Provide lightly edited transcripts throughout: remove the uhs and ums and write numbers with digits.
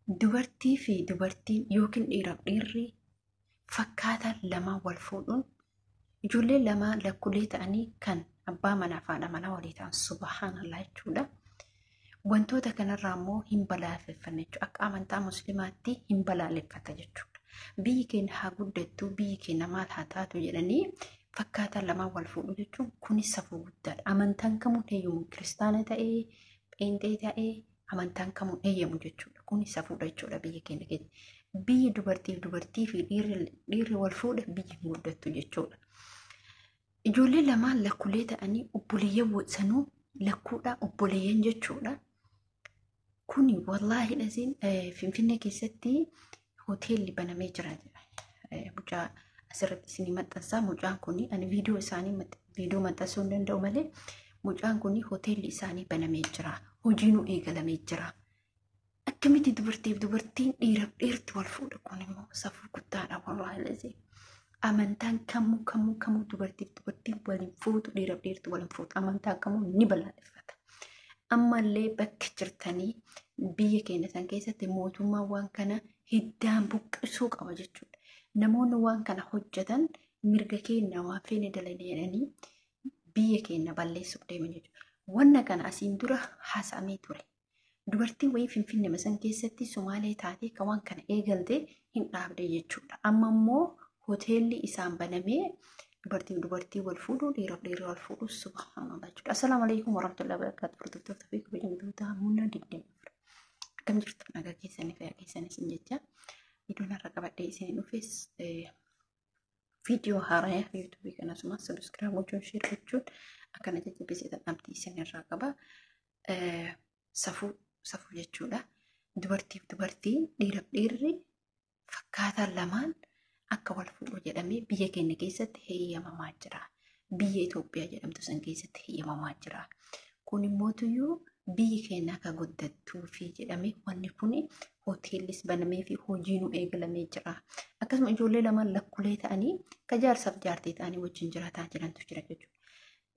dubartii fi dubartiin yookiin dhiiraaf dhiirri fakkaatan lama wal fuudhuun ijoollee lama lakkulee ta'anii kan abbaa manaa fi haadha manaa walii ta'an subhaanallah jechuudha. Wantoota kanarraa immoo hin balaaleffanne jechuudha. Akka amantaa musliimaatti hin balaaleffata jechuudha. Biyyi keenya haa guddattu, biyyi keenya maal haa taatu jedhanii fakkaatan lama wal fuudhu jechuun kunis safuu guddaadha. Amantaan kamuun heeyyamu kiristaana ta'ee, pheenxee ta'ee amantaan kamuun heeyyamu jechuudha. Kunis safuudha jechuudha biyya keenya keessa. Biyyi dubartii fi dhiirri wal fuudha biyyi hin guddattu jechuudha. Ijoollee lamaan lakkulee ta'anii obboleeyyan sanuu lakkuudha obboleeyyan jechuudha. Kuni wallaahi dhasiin Finfinnee keessatti hoteelli banamee jira. Mucaa asirratti isinii maxxansaa. Mucaan kuni ani viidiyoo isaanii viidiyoo maxxansuu hin danda'u malee mucaan kuni hoteelli isaanii banamee jira. Hojiinuu eegalamee jira. Akkamitti dubartiif dubartiin dhiiraaf dhiirti wal fuudha kun immoo safuu guddaadha wallaahi dhasiin. Amantaan kamuu dubartiif dubartiin waliin fuutu dhiiraaf dhiirti waliin fuutu amantaan kamuu ni balaaleffata. Ammallee bakka jirtanii biyya keenya san keessatti mootummaan waan kana hiddaan buqqisuu qaba jechuudha. Namoonni waan kana hojjetan mirga keenya waan feene dalanii jedhanii biyya keenya balleessuuf deeman jechuudha. Wanna kana asiin dura haasa'amee ture. Dubartiin wayii Finfinnee san keessatti Sumaalee taatee kan waan kana eegalte hin dhaabde jechuudha. Amma immoo hoteelli isaan banamee dubartii wal fuudhu dhiiraaf dhiirri wal fuudhu subhaanallah jechuudha. Assalaamu alaikum warahmatullahi wabarakatuh. Hordoftoota fi kabajamtoota humna 24. Akkam jirtu nagaa keessanii fayyaa keessanis hin jecha. Viidiyoon har'a qabadhee isin dhufes viidiyoo haaraa yuutuubii kanasumas sabiskiraayib gochuun sheer gochuun akkana jajjabeessitan abdii isin irraa qaba. Safuu jechuudha. Dubartiif dubartii dhiiraaf dhiirri fakkaataan lamaan akka wal fuudhu jedhamee biyya keenya keessatti heeyyamamaa jira. Biyya Itoophiyaa jedhamtu san keessatti heeyyamamaa jira. Kun immoo biyyi keenya akka guddattuu fi jedhamee wanni kun hoteellis banamee fi hojiinuu eegalamee jira. Akkasuma ijoollee lamaan lakkulee ta'anii ka jaarsaaf jaartii ta'anii wajjin jiraataa jirantu jira jechuudha.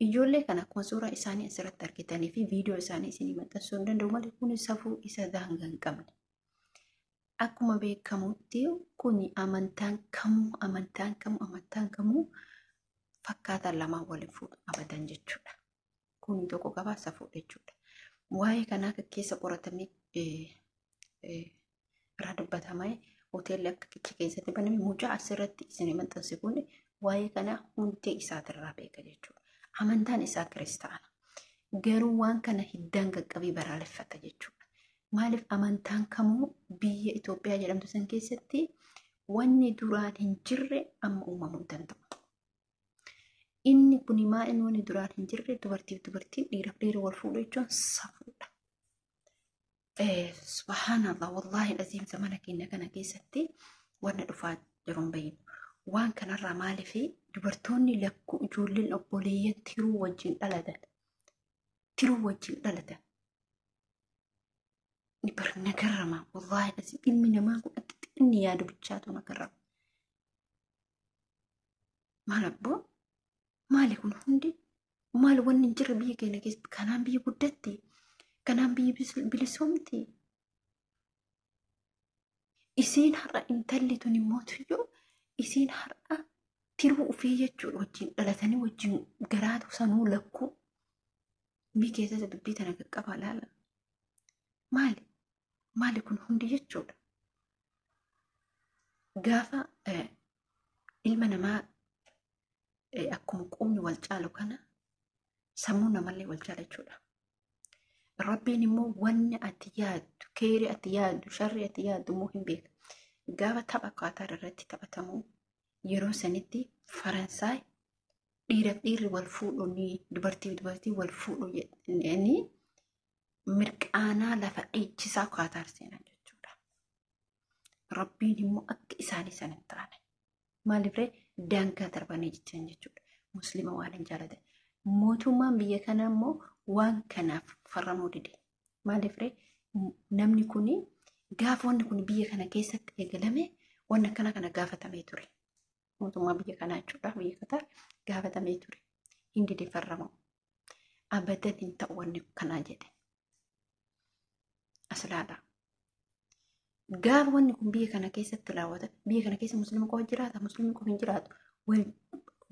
Ijoollee kana akkuma suuraa isaanii asirratti argitanii fi viidiyoo isaanii isinii maxxansuu hin danda'u malee kun safuu isa daangaa hin qabne. Akkuma beekamutti kun amantaan kamuu fakkaataan lamaan waliin fuudhu abadan jechuudha. Kun tokko qabaa safuudha jechuudha. Waa'ee kanaa keessa qoratamee irraa dubbatamaa hoteelli akka kichi keessatti baname mucaa asirratti isinii maxxanse kun waa'ee kanaa hundee isaatirraa beeka jechuudha. Amantaan isaa kiristaana. Garuu waan kana hiddaan qaqqabii balaaleffata jechuudha. Maaliif amantaan kamuu biyya Itoophiyaa jedhamtu san keessatti wanni duraan hin jirre amma uumamuu danda'u. Inni kun maal wanni duraan hin jirre dubartiif dubartiin dhiiraaf dhiira wal fuudhu jechuun safuudha. Subhaanallah wallaahi aziim zamana keenya kana keessatti wanna dhufaa jiruun bayyinu. Waan kanarraa maaliif dubartoonni lakkuu ijoolleen obboleeyyan tiruu wajjin dhalatan. Ni barna garrama wallaahi aziim ilmi namaa kun akka inni yaadu bichaatu na garrama. Maal abboo? Maali kun hundi? Maali wanni hin jirre biyya keenya keessatti kanaan biyya guddatti? Kanaan biyya bilisoomti? Isiin har'a intalli tun immoo isiin har'a tiruu ofii jechuudha wajjin dhalatanii wajjin garaatu sanuu lakkuu biyya keessatti dubbii tana qaqqabaa laala. Maali kun hundi jechuudha. Gaafa ilma namaa akkuma qubni wal caalu kana sammuu namallee wal caala jechuudha. Rabbiin immoo wanni ati yaaddu, keeri ati yaaddu, sharri ati yaaddu immoo hin beeka. Gaafa tapha Qaataar irratti taphatamu yeroo sanitti Faransaay dhiiraaf dhiirri wal fuudhu dubartii wal fuudhu jedhanii mirqaanaa lafa dhiichisaa Qaataar seenan jechuudha. Rabbiin immoo akka isaanii san hin taane. Maaliifree daangaa darbanii jechaan jechuudha. Muslima waan hin jaalatan. Mootummaan biyya kana immoo waan kanaaf farramuu dide. Maaliifree namni kuni gaafa wanni kun biyya kana keessatti eegalame wanna kana gaafatamee ture. Mootummaa biyya kanaa jechuudha. Biyya Qaataar gaafatamee ture. Hin dide farramuu. Abadan hin ta'u wanni kanaa jedhe. Aslaadha. Gaafa wanni kun biyya kana keessatti raawwata biyya kana keessa musliima qofa jiraata musliimni qofa hin jiraatu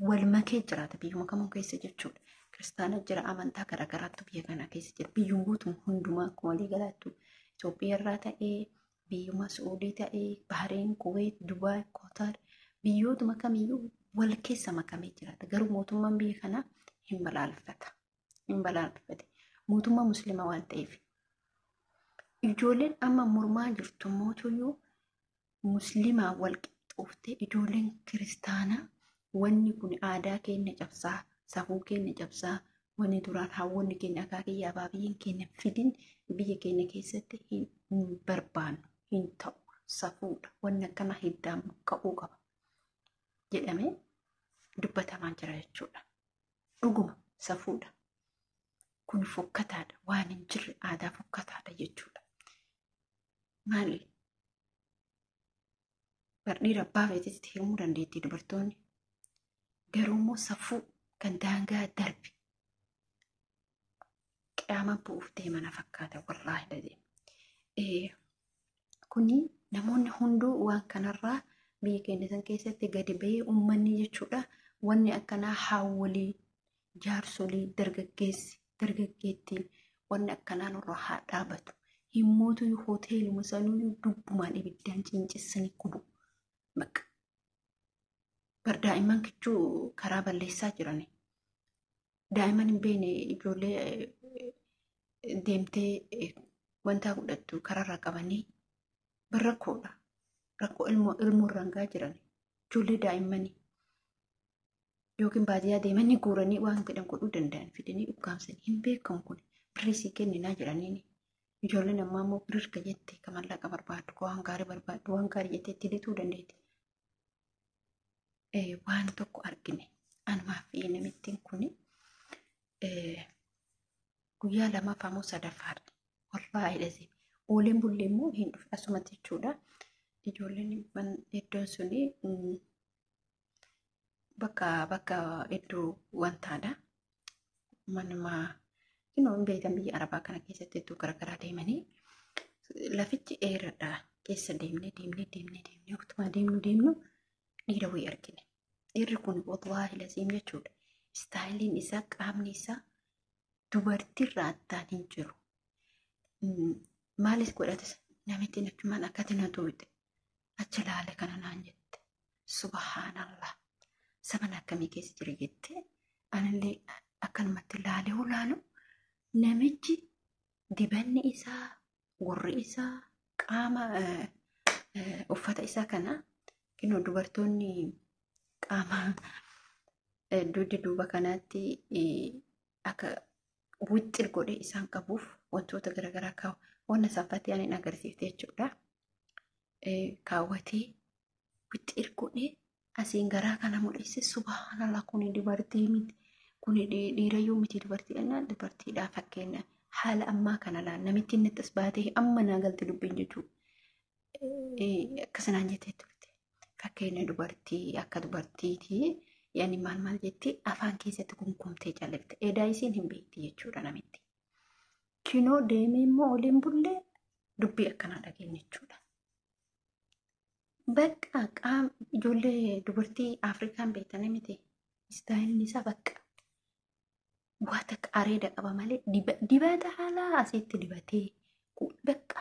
wal makee jiraata biyyuma kamuu keessa jechuudha. Kiristaana jira amantaa garaagaraatu biyya kana keessa jira biyyuun guutuun hundumaa akkuma walii galaattu Itoophiyaa irraa ta'ee biyyuma Suudii ta'ee Bahareen Kuweet Dubaay Kootaar biyyootuma kamiyyuu wal keessa makamee jiraata garuu mootummaan biyya kanaa hin balaaleffate mootummaa musliima waan ta'eef. Ijoolleen amma mormaa jirtu mootuyyuu musliimaa wal qixxooftee ijoolleen kiristaanaa wanni kun aadaa keenya cabsaa safuu keenya cabsaa wanni duraan hawwanni keenya akaakiyyaa baabiyyiin keenya fidin biyya keenya keessatti hin barbaannu hin ta'u safuudha wanni akkana hiddaan ka'uu qaba jedhamee dubbatamaa jira jechuudha. Dhuguma safuudha kun fokkataadha waan hin jirre aadaa fokkataadha jechuudha. Maali? Bardhiira abbaa feetitti hirmuu dandeetti dubartoonni. Garuu immoo safuu kan daangaa darbe qaama bu'uuf deemana fakkaata wallaahi dhadhee. Kuni namoonni hunduu waan kanarraa biyya keenya san keessatti gadi ba'ee uummanni jechuudha. Wanni akkanaa haawwalii, jaarsolii, dargaggeettiin wanni akkanaa nurraa haa dhaabatu. Himmootu hoteeluma sanuu dubbumaan ibiddaan cincissanii gubu. Bakka daa'imman kichuu karaa balleessaa jirani. Daa'imman hin beekne ijoollee deemtee wanta godhattu karaarra qabanii rakkoodha. Rakkoo ilmoo rangaa jirani. Ijoollee daa'immanii yookiin baadiyyaa deemanii guuranii waan fedhan godhuu danda'an fidanii dhugaamsanii hin beekamu kun birrisii kenninaa jiraniini. Ijoolleen ammaa immoo birrika jettee kan mallaqa barbaaddu waan gaarii barbaaddu waan gaarii jettee itti lituu dandeetti. Waan tokko argine anumaa fi namittiin kun guyyaa lamaaf ammoo sadaffaadha. Wallaahi dhasee ooleen bullee immoo hin dhufe asumatti jechuudha. Ijoolleen iddoon suni bakka iddoo wantaadha. Manuma hin beekan biyya Arabaa kana keessatti iddoo garaagaraa deemanii lafichi dheeraadha keessa deemnee utuma deemnu dhiira wayii argine. Dhiirri kun wallaahi lasiim jechuudha. Istaayiliin isaa qaamni isaa dubartiirraa addaan hin jiru. Maalis godhates namitti achumaan akkati na tuute achi laale kana naan jette. Subhaanallah. Saban akkamii keessa jira jettee anillee akkanumatti laalee ulaalu namichi dibanni isaa gurri isaa qaama uffata isaa kana kinoo dubartoonni qaama duuba kanaatti akka wixxir godhee isaan qabuuf wantoota garaagaraa kaa'u wanna saaffatee ani agarsiifte jechuudha. Kaawwatee wixxir godhee asiin garaa kana mul'ise subhaanallah kun dubartii miti kun dhiirayyuu miti dubartiidhaa fakkeenya haala ammaa kana laal namitti inni as baatee amma naa galte dubbiin jechuudha. Akkasanaan jettee turte fakkeenya dubartii akka dubartiitii yaani maal jetti afaan keessatti kumkumtee callifte edaa isiin hin beekti jechuudha namitti. Kinoo deemee immoo oliin bullee dubbii akkanaa dhageenya jechuudha. Bakka ijoollee dubartii Afrikaan beektanii miti istaayiliin isaa bakka wanta areeda qaba malee dibata haalaa asitti dibatee bakka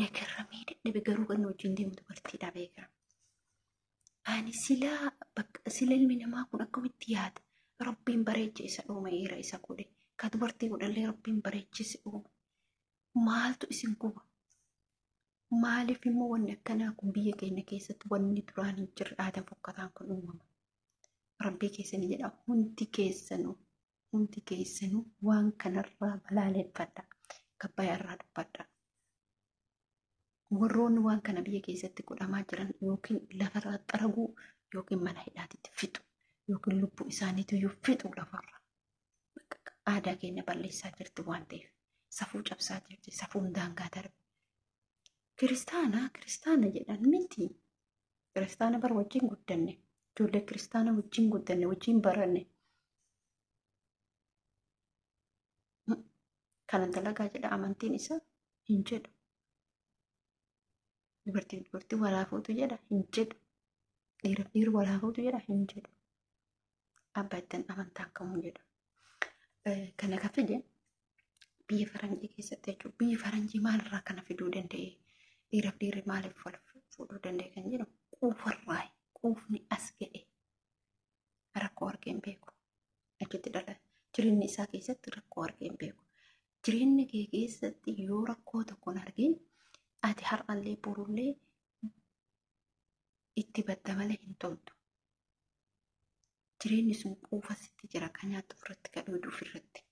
nagarramee dadhabe garuu kan wajjin deemu dubartiidha beekama. Ani sila ilmi namaa kun akkamitti yaada rabbiin bareecha isa dhuuma eera isa godhe ka dubartii godhallee rabbiin bareechise dhuuma maaltu isin guba. Maaliif immoo wanni akkanaa kun biyya keenya keessatti wanni duraan hin jirre aadaa fokkataan kun uumama. Rabbii keessanii jedha hundi keessanuu waan kanarraa balaaleffadha. Gabbayaa irraa dubbadha. Warroonni waan kana biyya keessatti godhamaa jiran yookiin lafarraa xaraguu yookiin mana hidhaatitti fixu yookiin lubbuu isaaniitiyyuu fixu lafarra. Aadaa keenya balleessaa jirti waan ta'eef safuu cabsaa jirti safuun daangaa darbe. Kiristaana jedhan miti. Kiristaana bar wajjin guddanne. Ijoollee kiristaana wajjin guddanne wajjin baranne. Kana dalagaa jedha amantiin isaa hin jedhu. dubartii walaafuutu jedha hin jedhu. Dhiirri walaafuutu jedha hin jedhu. Abbaattan amantaan kamuu jedha. Kana ka fide biyya faranjii keessatti jechuudha. Biyyi faranjii maalirraa kana fiduu danda'e? Dhiirri maaliif wal fuudhuu danda'e kan jedhamu quufarraa quufni as ga'e rakkoo argeen beeku. Achitti dhala jireenya isaa keessatti rakkoo argeen beeku. Jireenya kee keessatti yoo rakkoo tokko hin argin ati har'allee borullee itti badda malee hin toltu. Jireenyi sun quufa sitti jira kan nyaattu ofirratti kan dhuudhu ofirratti.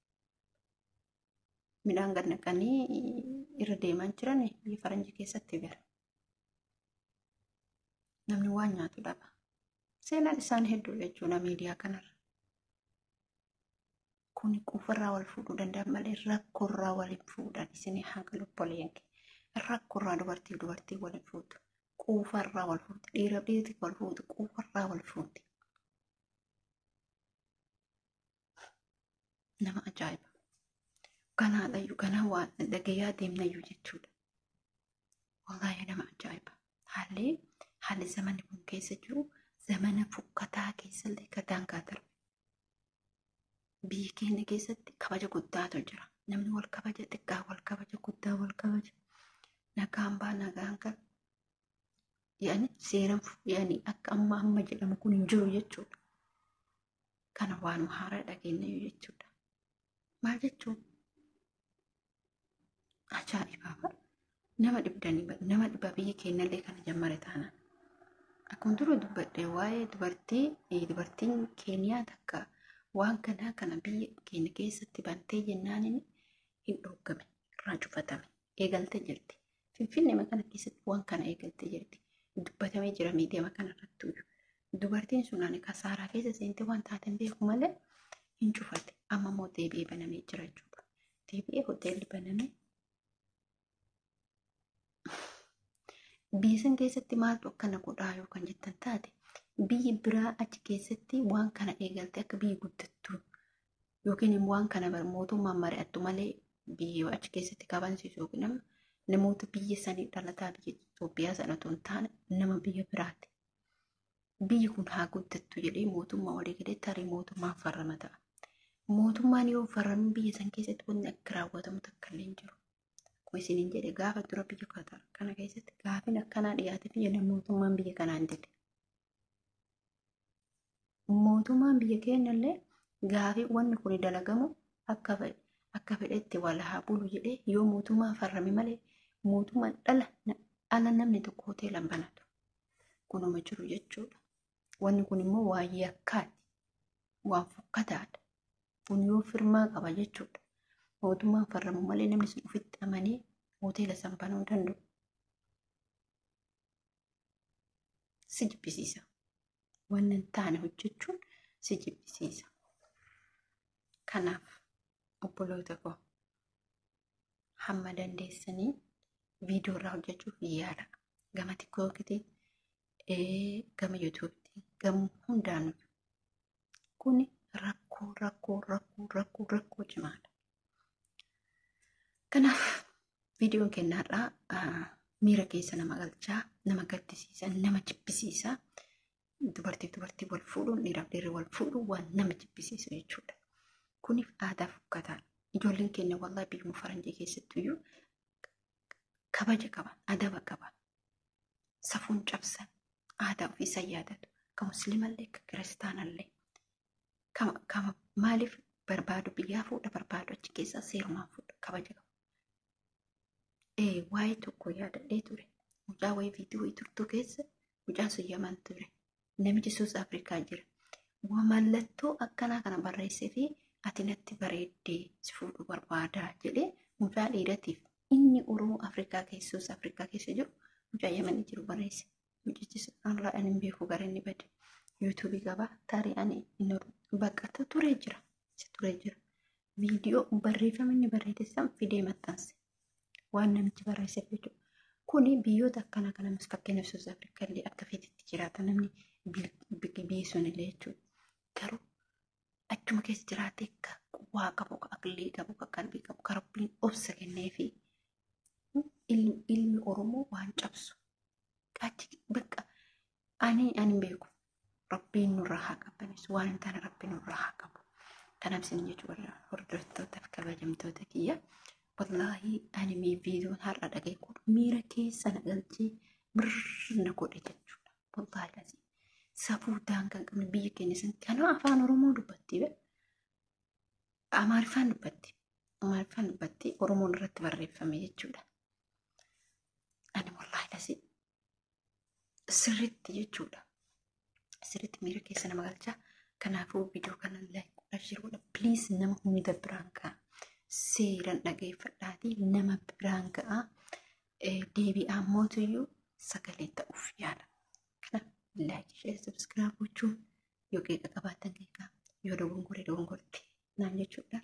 Midhaan gad naqanii irra deemaa jiran biyya faranjii keessatti bira. Namni waan nyaatu dhaba. Seenaan isaan hedduu jechuudha miidiyaa kanarra. Kuni quufarraa wal fuudhuu danda'an malee rakkoorraa waliin fuudhan isinii hanga lubboleen rakkoorraa dubartii waliin fuudhu. Quufarraa wal fuudhu. Dhiirri wal fuudhu. Quufarraa wal fuudhu. Nama ajaa'iba. Kanaadhayyuu kanaa waan dhagayaa deemnayyuu jechuudha. Wallaahi nama ajaa'iba. Haalli zamanni kun keessa jiru zamana fukkataa keessallee kataan kaatarbe. Biyya keenya keessatti kabaja guddaatu jira. Namni wal kabaja xiqqaa wal kabaja guddaa wal kabaja. Nagaan baa nagaan kan seeran akka amma jedhamu kun hin jiru jechuudha. Kana waanuma haaraa dhageenyayyuu jechuudha. Maal jechuun ajaa'ibaa nama dhiba biyya keenyallee kana jammare taana. Akkuma dura dubbadhe waa'ee dubartiin Keeniyaa takka waan kana biyya keenya keessatti bantee jennaan hin dhoggame irraa cufatame eegaltee jirti. Finfinnee kana keessatti waan kana eegaltee jirti. Dubbatamee jira miidiyaa kana irratti. Dubartiin sun ani kasaaraa keessa seentee waan taateen beeku malee hin cufate. Amma immoo deebi'ee banamee jira jechuudha. Deebi'ee hoteelli banamee biyya san keessatti maaltu akkana godhaa yookaan jettan taate biyyi biraa achi keessatti waan kana eegalte akka biyyi guddattu yookiin immoo waan kana mootummaan mari'attu malee biyya achi keessatti qabansiisu yookiin namoota biyya sanii dhalataa biyya Itoophiyaa sanatu hin taane nama biyya biraati. Biyyi kun haa guddattu jedhee mootummaa walii galee tarii mootummaan farrama ta'a. Mootummaan yoo farrame biyya san keessatti wanti akka raawwatamu takka illee hin jiru. Akkuma isiniin jedhe gaafa dura biyya kana keessatti gaafin akkanaa dhiyaate fi mootummaan biyya kanaan jedhe. Mootummaan biyya keenyallee gaafii wanni kun dalagamu akka fedhetti wal haa bulu jedhee yoo mootummaan farrame malee mootummaan ala namni tokko hoteelan banatu. Kunuma jiru jechuudha. Wanni kun immoo waan yakkaati. Waan fokkataadha. Kun yoo firmaa qaba jechuudha. Mootummaan farramu malee namni sun ofitti amanee hoteela san banuu danda'u. Si jibbisiisa. Waan hin taane hojjechuun si jibbisiisa. Kanaaf obboloota koo hamma dandeessanii viidiyoo irraa hojjechuuf yaala. Gama tiktookitiin gama yuutuubiitiin gama hundaanuu kuni rakkoo cimaadha. Kanaaf viidiyoon kennaadhaa miira keessa nama galchaa, nama gaddisiisa, nama jibbisiisa. Dubartii wal fuudhuun dhiirri wal fuudhuun waan nama jibbisiisu jechuudha. Kuniif aadaa fokkataadha. Ijoolleen keenya wallaahi biyyuma faranjii keessattuyyuu kabaja qaban, adaba qaban, safuun cabsan, aadaa ofii yaadatu. Ka musliimallee ka kiristaanallee kama maaliif barbaadu biyyaa fuudha barbaadu achi keessaa seerumaan fuudha kabaja qabu. Waa'ee tokko yaadadhee ture. Mucaa wayii viidiyoo turtuu keessa mucaan sun Yaman ture. Namichi Suus Afrikaa jira. Mallattoo akkanaa kana barreessee fi ati natti bareeddee si fuudhuu barbaadaa jedhee mucaa dhiiratiif inni Oromoo Afrikaa keessa Suus Afrikaa keessa jiru mucaa Yamanii jiru barreesse. Mucichi sun ani hin beeku gara inni bade. Yuutuubii qabaa tarii ani baqata ture jira. Viidiyoo barreeffama inni barreessan fidee maxxanse. Waan namichi barreesse jechuudha. Kuni biyyoota akkana kana fakkeenyaaf Suus Afrikaa illee akka feetetti jiraata namni biyyi sun illee jechuudha. Garuu achuma keessa jiraatee waa qabu, aqlii qabu, qalbii qabu, Rabbiin obsa kennee fi ilmi Oromoo waan cabsu achi bakka ani beeku rabbiin nurraa haa qabbanis waan tana rabbiin nurraa haa qabu. Kanaaf isin jechuudha hordoftootaaf kabajamtoota kiyya. Wallaahi ani viidiyoon har'a dhaga'e kun miira keessa na galchee birna godhe jechuudha. Wallaahi lasii safuu daangaa qabne biyya keenya san kanaa afaan Oromoo dubbatti Amaariffaan dubbatti Oromoon irratti barreeffame jechuudha. Ani wallaahi lasii sirriitti jechuudha. Sirriitti miira keessa nama galcha. Kanaafuu viidiyoo kana like godhaa jiruudha. Please nama hunda biraan ga'a. Seeraan dhageeffadhaatii nama biraan ga'a. Deebi'aa mootiyyuu sagalee ta'uuf yaala. Kana like share subscribe gochuun yoo qeeqa qabaatan qeeqa yoo dogongorte naan jechuudha.